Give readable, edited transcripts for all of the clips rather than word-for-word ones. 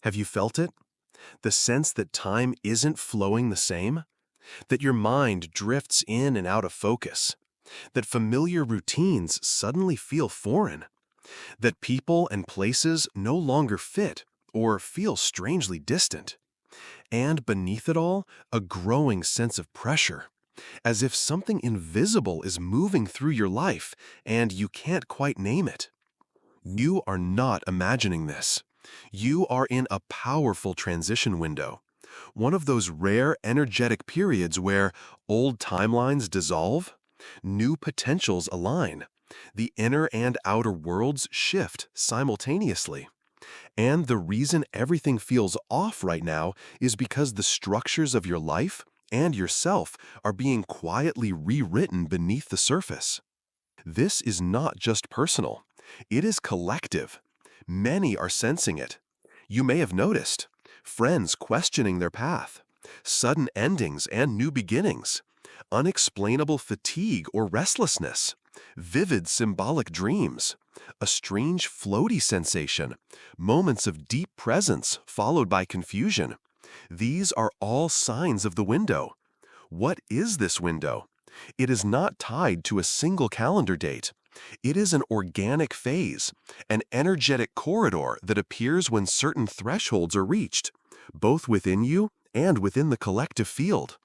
Have you felt it? The sense that time isn't flowing the same? That your mind drifts in and out of focus? That familiar routines suddenly feel foreign? That people and places no longer fit or feel strangely distant? And beneath it all, a growing sense of pressure, as if something invisible is moving through your life and you can't quite name it. You are not imagining this. You are in a powerful transition window, one of those rare energetic periods where old timelines dissolve, new potentials align, the inner and outer worlds shift simultaneously. And the reason everything feels off right now is because the structures of your life and yourself are being quietly rewritten beneath the surface. This is not just personal, it is collective. Many are sensing it. You may have noticed friends questioning their path, sudden endings and new beginnings, unexplainable fatigue or restlessness, vivid symbolic dreams, a strange floaty sensation, moments of deep presence followed by confusion. These are all signs of the window. What is this window? It is not tied to a single calendar date. It is an organic phase, an energetic corridor that appears when certain thresholds are reached, both within you and within the collective field.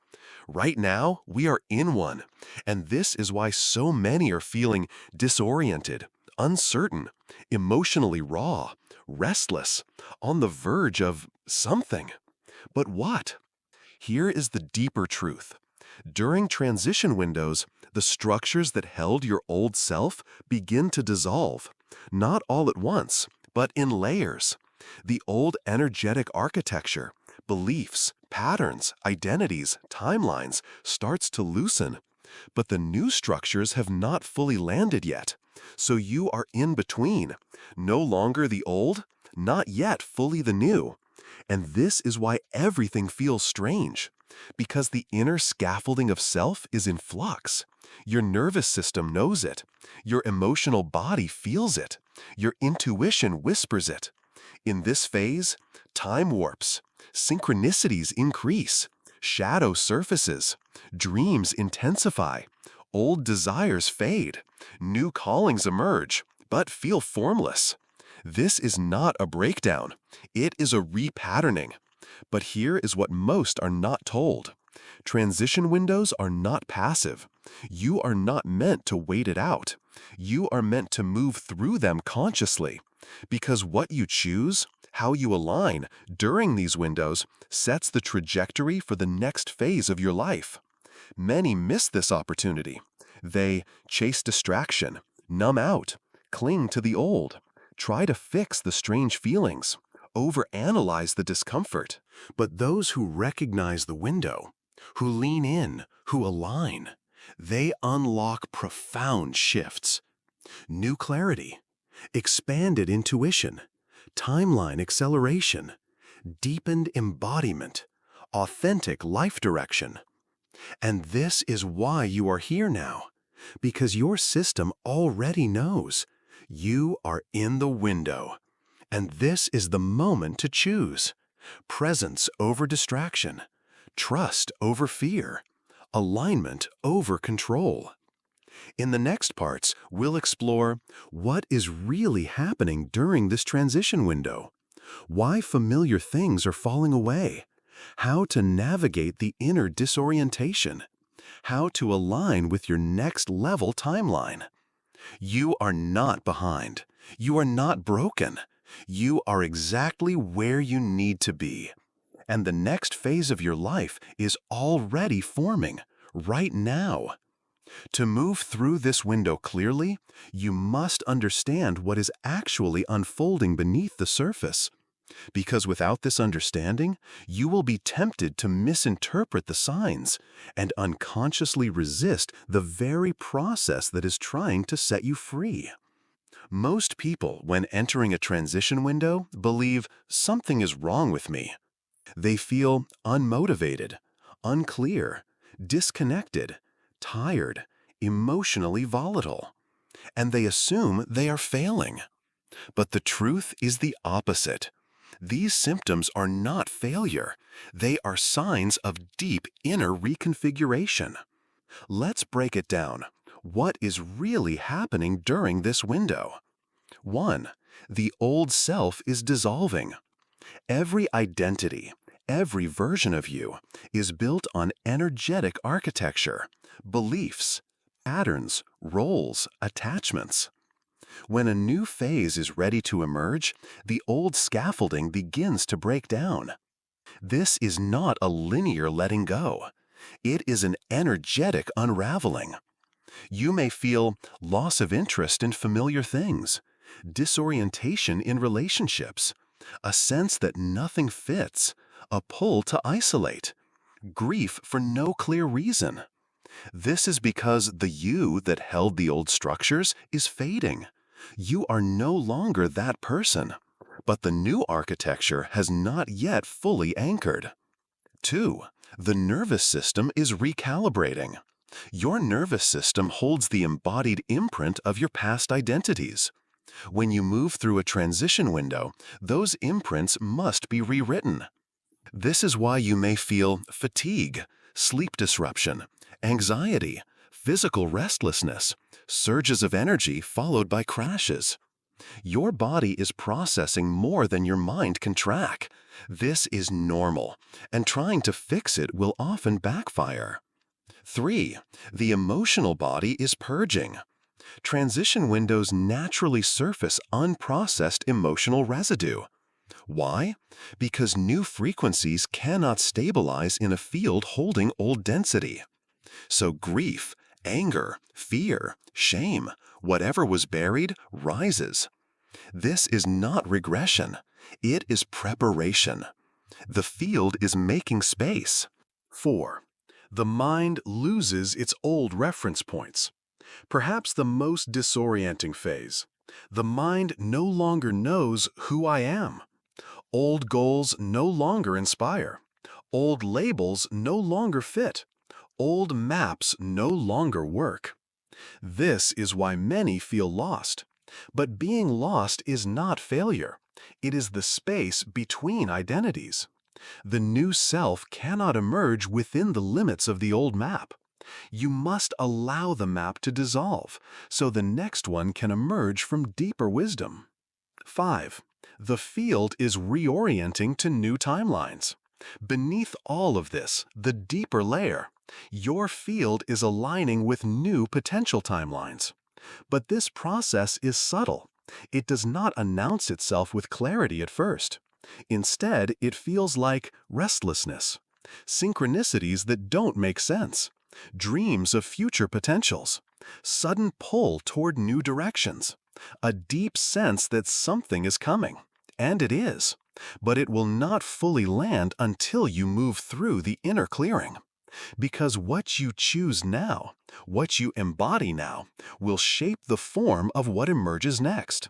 Right now, we are in one, and this is why so many are feeling disoriented, uncertain, emotionally raw, restless, on the verge of something. But what? Here is the deeper truth. During transition windows, the structures that held your old self begin to dissolve, not all at once, but in layers. The old energetic architecture, beliefs, patterns, identities, timelines starts to loosen. But the new structures have not fully landed yet, so you are in between, no longer the old, not yet fully the new. And this is why everything feels strange, because the inner scaffolding of self is in flux. Your nervous system knows it. Your emotional body feels it. Your intuition whispers it. In this phase, time warps, synchronicities increase, shadow surfaces, dreams intensify, old desires fade, new callings emerge, but feel formless. This is not a breakdown. It is a repatterning. But here is what most are not told. Transition windows are not passive. You are not meant to wait it out. You are meant to move through them consciously. Because what you choose, how you align during these windows, sets the trajectory for the next phase of your life. Many miss this opportunity. They chase distraction, numb out, cling to the old, try to fix the strange feelings, overanalyze the discomfort. But those who recognize the window, who lean in, who align, they unlock profound shifts, new clarity, expanded intuition, timeline acceleration, deepened embodiment, authentic life direction. And this is why you are here now, because your system already knows you are in the window. And this is the moment to choose. Presence over distraction, trust over fear, alignment over control. In the next parts, we'll explore what is really happening during this transition window, why familiar things are falling away, how to navigate the inner disorientation, how to align with your next level timeline. You are not behind. You are not broken. You are exactly where you need to be. And the next phase of your life is already forming, right now. To move through this window clearly, you must understand what is actually unfolding beneath the surface. Because without this understanding, you will be tempted to misinterpret the signs and unconsciously resist the very process that is trying to set you free. Most people, when entering a transition window, believe something is wrong with me. They feel unmotivated, unclear, disconnected, tired, emotionally volatile, and they assume they are failing. But the truth is the opposite. These symptoms are not failure. They are signs of deep inner reconfiguration. Let's break it down. What is really happening during this window? 1. The old self is dissolving. Every identity, every version of you, is built on energetic architecture, beliefs, patterns, roles, attachments. When a new phase is ready to emerge, the old scaffolding begins to break down. This is not a linear letting go. It is an energetic unraveling. You may feel loss of interest in familiar things, disorientation in relationships, a sense that nothing fits, a pull to isolate, grief for no clear reason. This is because the you that held the old structures is fading. You are no longer that person, but the new architecture has not yet fully anchored. 2. The nervous system is recalibrating. Your nervous system holds the embodied imprint of your past identities. When you move through a transition window, those imprints must be rewritten. This is why you may feel fatigue, sleep disruption, anxiety, physical restlessness, surges of energy followed by crashes. Your body is processing more than your mind can track. This is normal, and trying to fix it will often backfire. 3. The emotional body is purging. Transition windows naturally surface unprocessed emotional residue. Why? Because new frequencies cannot stabilize in a field holding old density. So grief, anger, fear, shame, whatever was buried, rises. This is not regression. It is preparation. The field is making space. 4. The mind loses its old reference points. Perhaps the most disorienting phase. The mind no longer knows who I am. Old goals no longer inspire. Old labels no longer fit. Old maps no longer work. This is why many feel lost. But being lost is not failure. It is the space between identities. The new self cannot emerge within the limits of the old map. You must allow the map to dissolve, so the next one can emerge from deeper wisdom. 5. The field is reorienting to new timelines. Beneath all of this, the deeper layer, your field is aligning with new potential timelines. But this process is subtle. It does not announce itself with clarity at first. Instead, it feels like restlessness, synchronicities that don't make sense, dreams of future potentials, sudden pull toward new directions, a deep sense that something is coming. And it is. But it will not fully land until you move through the inner clearing. Because what you choose now, what you embody now, will shape the form of what emerges next.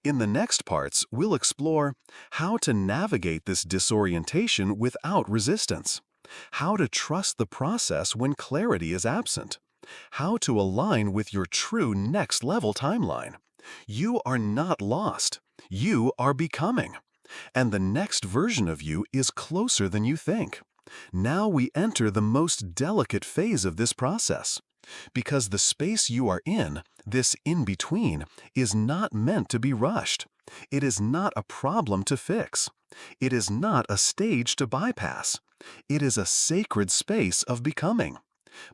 In the next parts, we'll explore how to navigate this disorientation without resistance, how to trust the process when clarity is absent, how to align with your true next-level timeline. You are not lost. You are becoming. And the next version of you is closer than you think. Now we enter the most delicate phase of this process. Because the space you are in, this in-between, is not meant to be rushed. It is not a problem to fix. It is not a stage to bypass. It is a sacred space of becoming.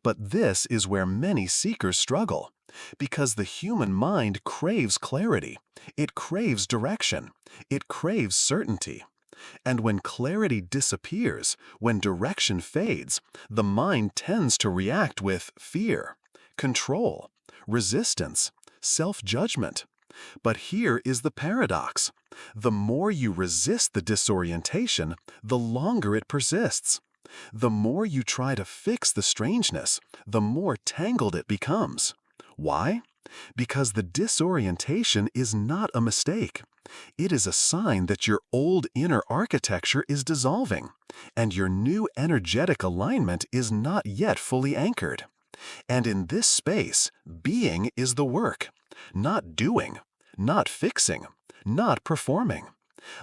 But this is where many seekers struggle. Because the human mind craves clarity. It craves direction. It craves certainty. And when clarity disappears, when direction fades, the mind tends to react with fear, control, resistance, self-judgment. But here is the paradox. The more you resist the disorientation, the longer it persists. The more you try to fix the strangeness, the more tangled it becomes. Why? Because the disorientation is not a mistake. It is a sign that your old inner architecture is dissolving, and your new energetic alignment is not yet fully anchored. And in this space, being is the work, not doing, not fixing, not performing.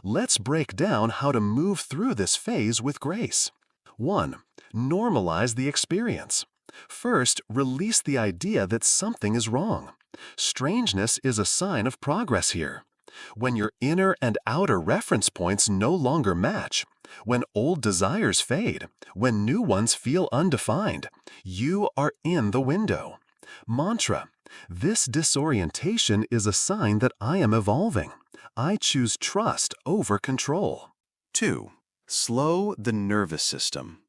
Let's break down how to move through this phase with grace. 1. Normalize the experience. First, release the idea that something is wrong. Strangeness is a sign of progress here. When your inner and outer reference points no longer match, when old desires fade, when new ones feel undefined, you are in the window. Mantra: this disorientation is a sign that I am evolving. I choose trust over control. 2. Slow the nervous system.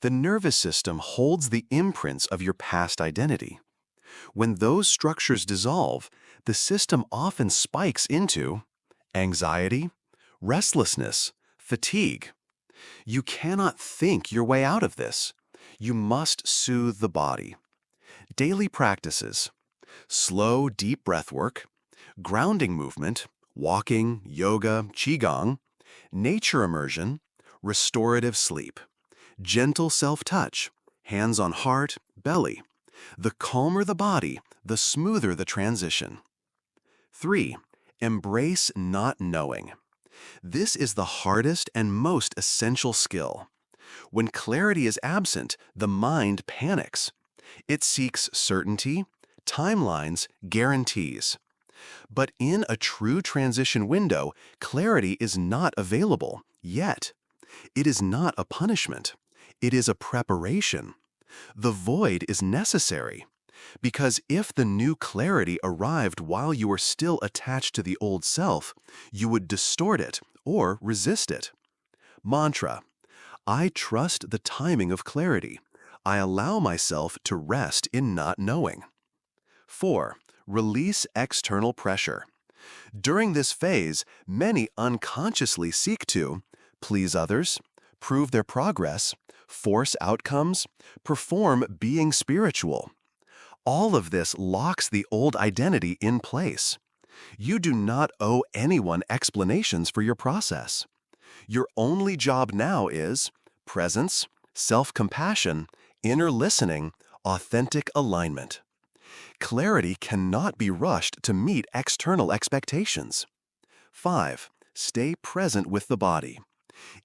The nervous system holds the imprints of your past identity. When those structures dissolve, the system often spikes into anxiety, restlessness, fatigue. You cannot think your way out of this. You must soothe the body. Daily practices: slow, deep breath work, grounding movement, walking, yoga, qigong, nature immersion, restorative sleep, gentle self-touch, hands on heart, belly. The calmer the body, the smoother the transition. 3. Embrace not knowing. This is the hardest and most essential skill. When clarity is absent, the mind panics. It seeks certainty, timelines, guarantees. But in a true transition window, clarity is not available yet. It is not a punishment. It is a preparation. The void is necessary, because if the new clarity arrived while you were still attached to the old self, you would distort it or resist it. Mantra: I trust the timing of clarity. I allow myself to rest in not knowing. 4. Release external pressure. During this phase, many unconsciously seek to please others, prove their progress, force outcomes, perform being spiritual. All of this locks the old identity in place. You do not owe anyone explanations for your process. Your only job now is presence, self-compassion, inner listening, authentic alignment. Clarity cannot be rushed to meet external expectations. 5. Stay present with the body.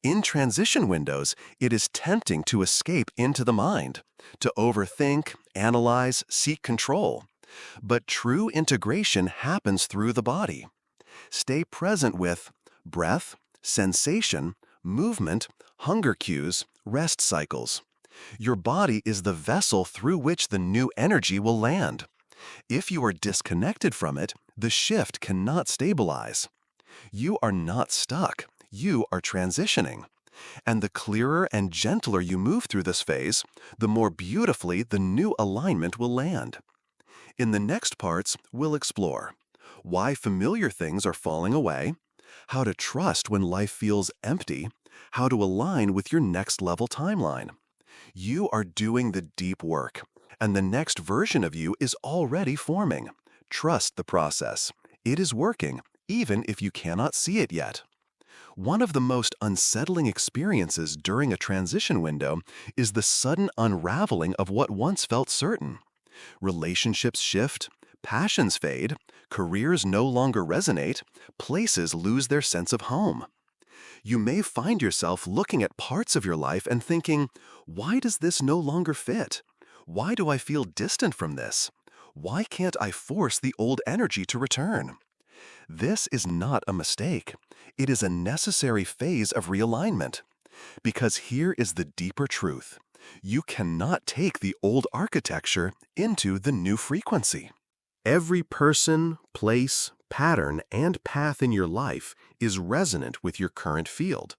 In transition windows, it is tempting to escape into the mind, to overthink, analyze, seek control. But true integration happens through the body. Stay present with breath, sensation, movement, hunger cues, rest cycles. Your body is the vessel through which the new energy will land. If you are disconnected from it, the shift cannot stabilize. You are not stuck. You are transitioning. And the clearer and gentler you move through this phase, the more beautifully the new alignment will land. In the next parts, we'll explore why familiar things are falling away, how to trust when life feels empty, how to align with your next level timeline. You are doing the deep work, and the next version of you is already forming. Trust the process. It is working, even if you cannot see it yet. One of the most unsettling experiences during a transition window is the sudden unraveling of what once felt certain. Relationships shift, passions fade, careers no longer resonate, places lose their sense of home. You may find yourself looking at parts of your life and thinking, why does this no longer fit? Why do I feel distant from this? Why can't I force the old energy to return? This is not a mistake. It is a necessary phase of realignment. Because here is the deeper truth. You cannot take the old architecture into the new frequency. Every person, place, pattern, and path in your life is resonant with your current field.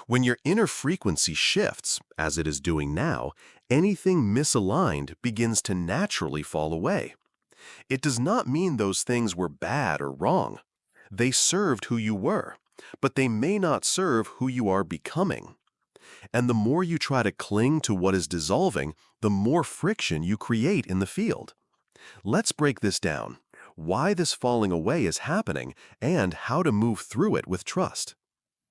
When your inner frequency shifts, as it is doing now, anything misaligned begins to naturally fall away. It does not mean those things were bad or wrong. They served who you were, but they may not serve who you are becoming. And the more you try to cling to what is dissolving, the more friction you create in the field. Let's break this down, why this falling away is happening, and how to move through it with trust.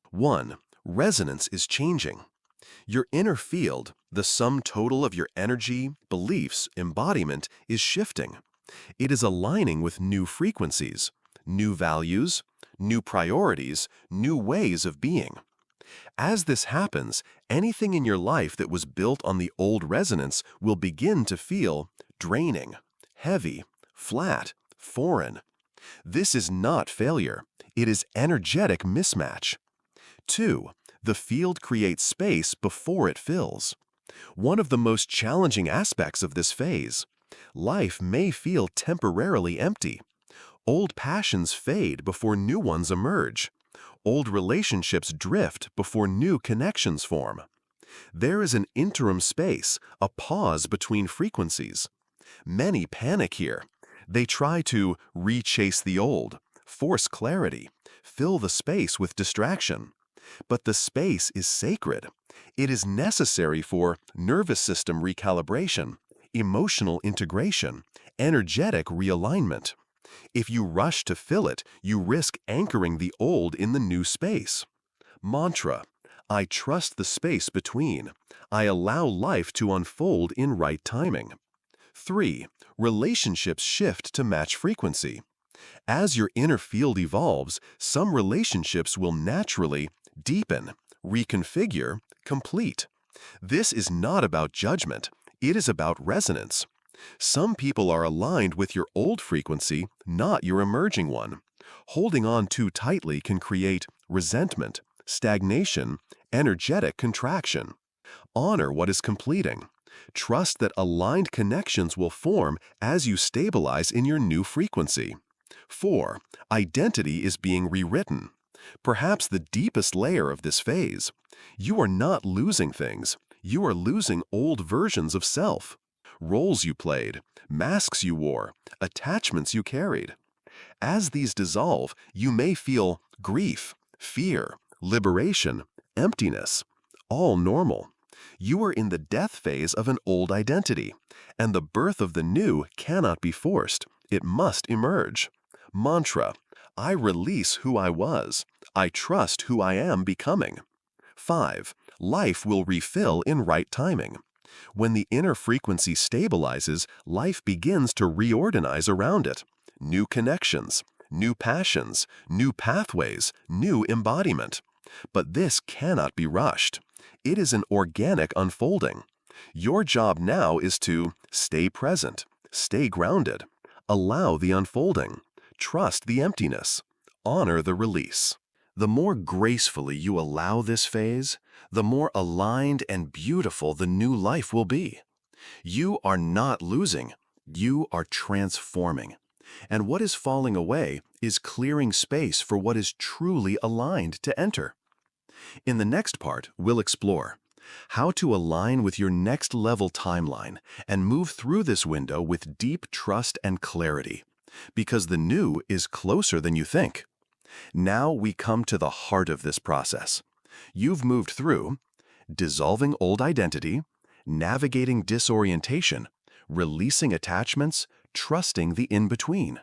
1. Resonance is changing. Your inner field, the sum total of your energy, beliefs, embodiment, is shifting. It is aligning with new frequencies, new values, new priorities, new ways of being. As this happens, anything in your life that was built on the old resonance will begin to feel draining, heavy, flat, foreign. This is not failure. It is energetic mismatch. 2. The field creates space before it fills. One of the most challenging aspects of this phase. Life may feel temporarily empty. Old passions fade before new ones emerge. Old relationships drift before new connections form. There is an interim space, a pause between frequencies. Many panic here. They try to rechase the old, force clarity, fill the space with distraction. But the space is sacred. It is necessary for nervous system recalibration, emotional integration, energetic realignment. If you rush to fill it, you risk anchoring the old in the new space. Mantra: I trust the space between. I allow life to unfold in right timing. 3. Relationships shift to match frequency. As your inner field evolves, some relationships will naturally deepen, reconfigure, complete. This is not about judgment. It is about resonance. Some people are aligned with your old frequency, not your emerging one. Holding on too tightly can create resentment, stagnation, energetic contraction. Honor what is completing. Trust that aligned connections will form as you stabilize in your new frequency. 4. Identity is being rewritten. Perhaps the deepest layer of this phase. You are not losing things. You are losing old versions of self. Roles you played, masks you wore, attachments you carried. As these dissolve, you may feel grief, fear, liberation, emptiness. All normal. You are in the death phase of an old identity, and the birth of the new cannot be forced. It must emerge. Mantra: I release who I was. I trust who I am becoming. 5. Life will refill in right timing. When the inner frequency stabilizes, life begins to reorganize around it. New connections, new passions, new pathways, new embodiment. But this cannot be rushed. It is an organic unfolding. Your job now is to stay present, stay grounded, allow the unfolding, trust the emptiness, honor the release. The more gracefully you allow this phase, the more aligned and beautiful the new life will be. You are not losing, you are transforming. And what is falling away is clearing space for what is truly aligned to enter. In the next part, we'll explore how to align with your next level timeline and move through this window with deep trust and clarity, because the new is closer than you think. Now we come to the heart of this process. You've moved through dissolving old identity, navigating disorientation, releasing attachments, trusting the in-between.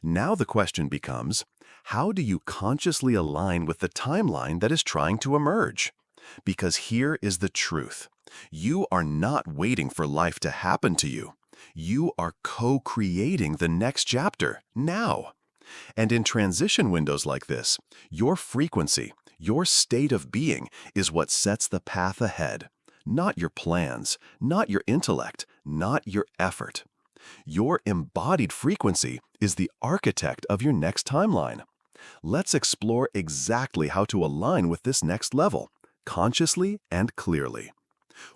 Now the question becomes, how do you consciously align with the timeline that is trying to emerge? Because here is the truth. You are not waiting for life to happen to you. You are co-creating the next chapter now. And in transition windows like this, your frequency, your state of being is what sets the path ahead. Not your plans, not your intellect, not your effort. Your embodied frequency is the architect of your next timeline. Let's explore exactly how to align with this next level, consciously and clearly.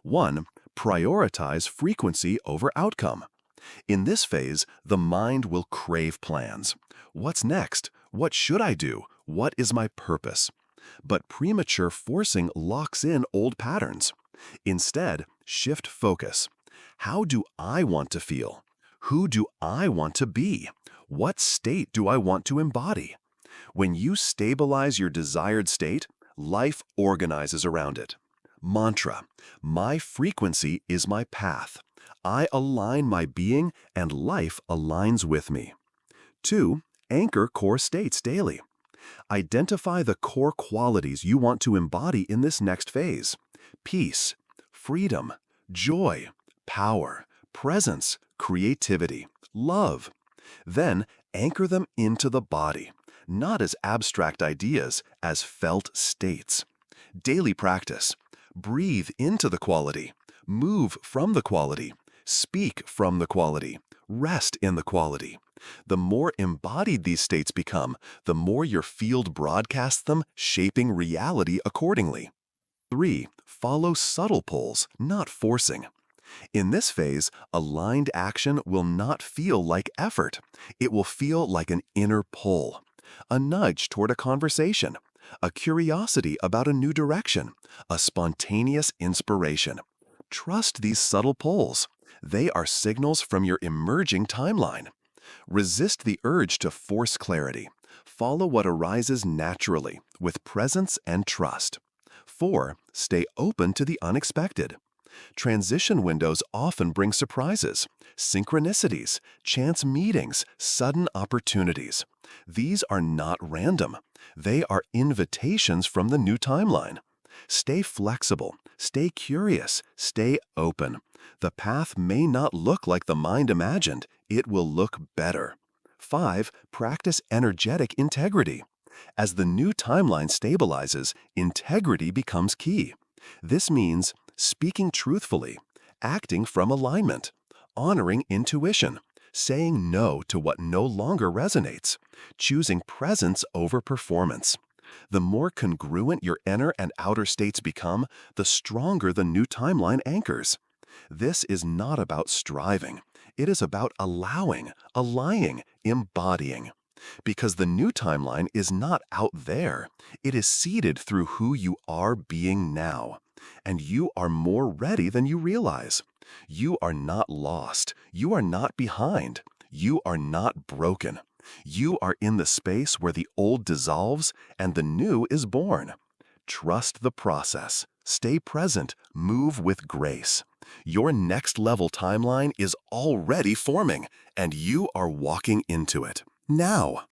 1. Prioritize frequency over outcome. In this phase, the mind will crave plans. What's next? What should I do? What is my purpose? But premature forcing locks in old patterns. Instead, shift focus. How do I want to feel? Who do I want to be? What state do I want to embody? When you stabilize your desired state, life organizes around it. Mantra: my frequency is my path. I align my being and life aligns with me. 2. Anchor core states daily. Identify the core qualities you want to embody in this next phase. Peace, freedom, joy, power, presence, creativity, love. Then anchor them into the body. not as abstract ideas, as felt states. Daily practice. Breathe into the quality. Move from the quality. Speak from the quality. Rest in the quality. The more embodied these states become, the more your field broadcasts them, shaping reality accordingly. 3. Follow subtle pulls, not forcing. In this phase, aligned action will not feel like effort. It will feel like an inner pull, a nudge toward a conversation, a curiosity about a new direction, a spontaneous inspiration. Trust these subtle pulls. They are signals from your emerging timeline. Resist the urge to force clarity. Follow what arises naturally, with presence and trust. 4. Stay open to the unexpected. Transition windows often bring surprises, synchronicities, chance meetings, sudden opportunities. These are not random. They are invitations from the new timeline. Stay flexible, stay curious, stay open. The path may not look like the mind imagined. It will look better. 5. Practice energetic integrity. As the new timeline stabilizes, integrity becomes key. This means speaking truthfully, acting from alignment, honoring intuition, saying no to what no longer resonates, choosing presence over performance. The more congruent your inner and outer states become, the stronger the new timeline anchors. This is not about striving. It is about allowing, aligning, embodying. Because the new timeline is not out there. It is seeded through who you are being now. And you are more ready than you realize. You are not lost. You are not behind. You are not broken. You are in the space where the old dissolves and the new is born. Trust the process. Stay present. Move with grace. Your next level timeline is already forming, and you are walking into it now.